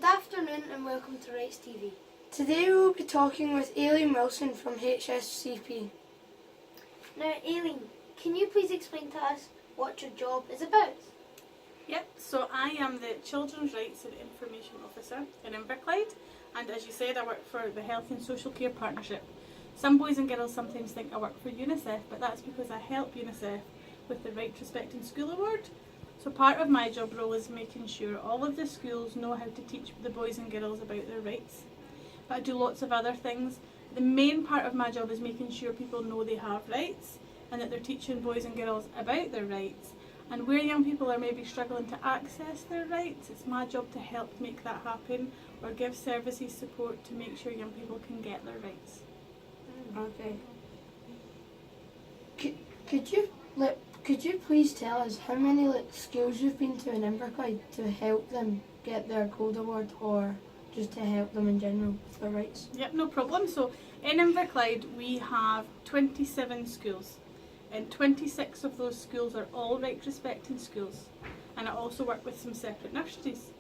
Good afternoon and welcome to Rights TV. Today we will be talking with Aileen Wilson from HSCP. Now Aileen, can you please explain to us what your job is about? Yep, so I am the Children's Rights and Information Officer in Inverclyde, and as you said, I work for the Health and Social Care Partnership. Some boys and girls sometimes think I work for UNICEF, but that's because I help UNICEF with the Right Respect in School Award. So part of my job role is making sure all of the schools know how to teach the boys and girls about their rights. But I do lots of other things. The main part of my job is making sure people know they have rights and that they're teaching boys and girls about their rights. And where young people are maybe struggling to access their rights, it's my job to help make that happen or give services support to make sure young people can get their rights. Okay. Could you please tell us how many schools you've been to in Inverclyde to help them get their Gold Award or just to help them in general with their rights? Yep, no problem. So in Inverclyde we have 27 schools, and 26 of those schools are all right respecting schools, and I also work with some separate nurseries.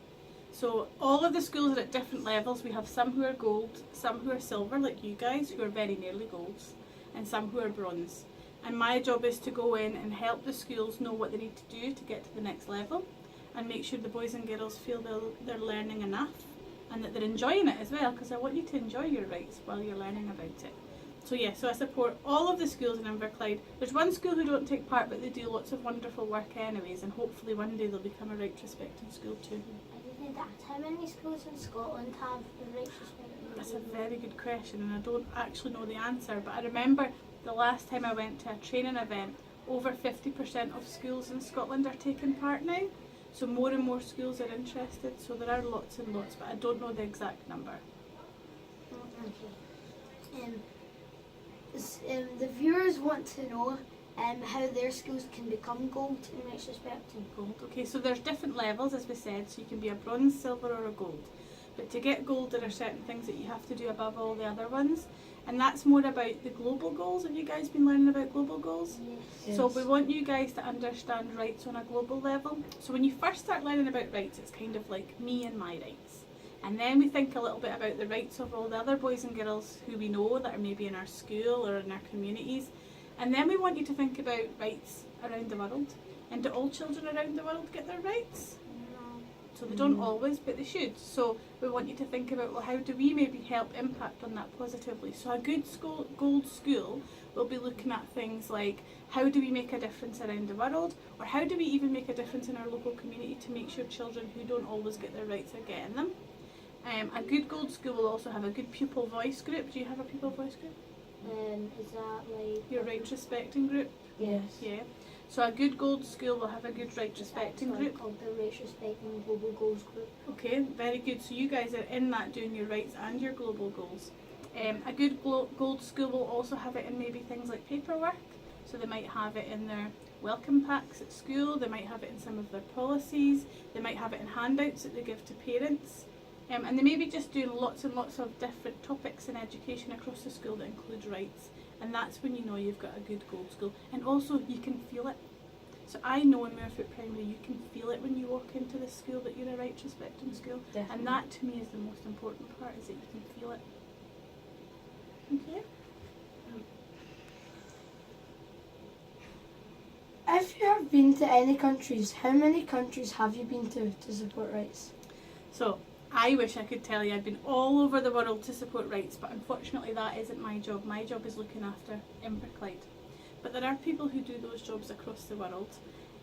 So all of the schools are at different levels. We have some who are gold, some who are silver like you guys who are very nearly golds, and some who are bronze. And my job is to go in and help the schools know what they need to do to get to the next level and make sure the boys and girls feel they're learning enough and that they're enjoying it as well, because I want you to enjoy your rights while you're learning about it. So yeah, so I support all of the schools in Inverclyde. There's one school who don't take part, but they do lots of wonderful work anyways, and hopefully one day they'll become a right respecting school too. I didn't ask how many schools in Scotland have the Rights Respect? That's a very good question, and I don't actually know the answer, but I remember the last time I went to a training event, over 50% of schools in Scotland are taking part now. So more and more schools are interested, so there are lots and lots, but I don't know the exact number. Okay. The viewers want to know how their schools can become gold in Rights Respecting. Gold. Okay, so there's different levels, as we said, so you can be a bronze, silver or a gold. But to get gold, there are certain things that you have to do above all the other ones, and that's more about the global goals. Have you guys been learning about global goals? Yes. So we want you guys to understand rights on a global level. So when you first start learning about rights, it's kind of like me and my rights. And then we think a little bit about the rights of all the other boys and girls who we know that are maybe in our school or in our communities. And then we want you to think about rights around the world. And do all children around the world get their rights? So they don't always, but they should. So we want you to think about, well, how do we maybe help impact on that positively? So a good gold school will be looking at things like, how do we make a difference around the world? Or how do we even make a difference in our local community to make sure children who don't always get their rights are getting them? A good gold school will also have a good pupil voice group. Do you have a pupil voice group? Is that like... Your right respecting group? Yes. Yeah. So a good gold school will have a good right respecting group. called the Rights Respecting Global Goals Group. Okay, very good. So you guys are in that doing your rights and your global goals. A good gold school will also have it in maybe things like paperwork. So they might have it in their welcome packs at school, they might have it in some of their policies, they might have it in handouts that they give to parents. And they may be just doing lots and lots of different topics in education across the school that include rights. And that's when you know you've got a good gold school. And also you can feel it. So I know in Muirfoot Primary you can feel it when you walk into the school that you're a right respecting school. Definitely. And that to me is the most important part, is that you can feel it. Okay? If you have been to any countries, how many countries have you been to support rights? So I wish I could tell you I've been all over the world to support rights, but unfortunately that isn't my job. My job is looking after Inverclyde. But there are people who do those jobs across the world,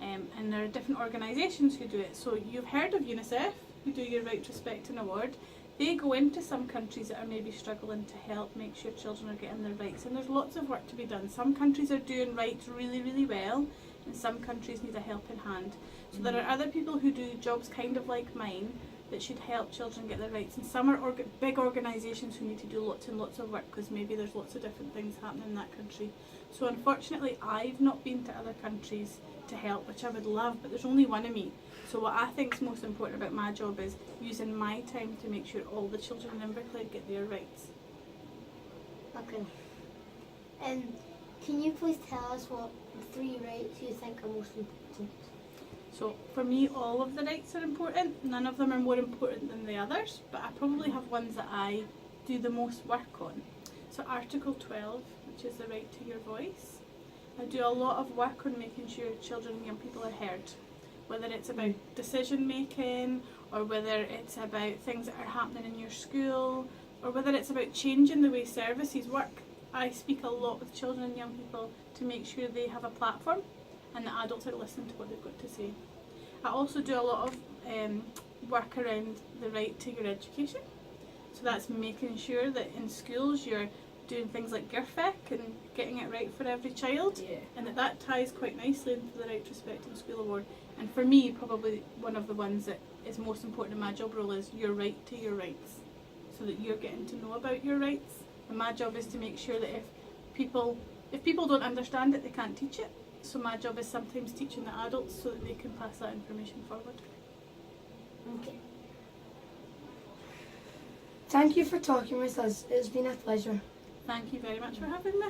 and there are different organisations who do it. So you've heard of UNICEF, who do your Right Respecting Award. They go into some countries that are maybe struggling to help make sure children are getting their rights, and there's lots of work to be done. Some countries are doing rights really, really well, and some countries need a helping hand. So there are other people who do jobs kind of like mine that should help children get their rights, and some are big organisations who need to do lots and lots of work because maybe there's lots of different things happening in that country. So unfortunately I've not been to other countries to help, which I would love, but there's only one of me. So what I think is most important about my job is using my time to make sure all the children in Inverclyde get their rights. Okay. Can you please tell us what 3 rights you think are most important? So for me, all of the rights are important. None of them are more important than the others, but I probably have ones that I do the most work on. So Article 12, which is the right to your voice. I do a lot of work on making sure children and young people are heard, whether it's about decision making, or whether it's about things that are happening in your school, or whether it's about changing the way services work. I speak a lot with children and young people to make sure they have a platform and that adults are listening to what they've got to say. I also do a lot of work around the right to your education. So that's making sure that in schools you're doing things like GIRFEC and getting it right for every child, and that ties quite nicely into the Right to Respect in School Award. And for me, probably one of the ones that is most important in my job role is your right to your rights, so that you're getting to know about your rights. And my job is to make sure that if people don't understand it, they can't teach it. So my job is sometimes teaching the adults so that they can pass that information forward. Okay. Thank you for talking with us. It's been a pleasure. Thank you very much for having me.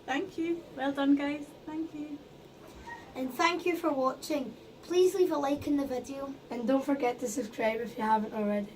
Thank you. Well done, guys. Thank you. And thank you for watching. Please leave a like in the video. And don't forget to subscribe if you haven't already.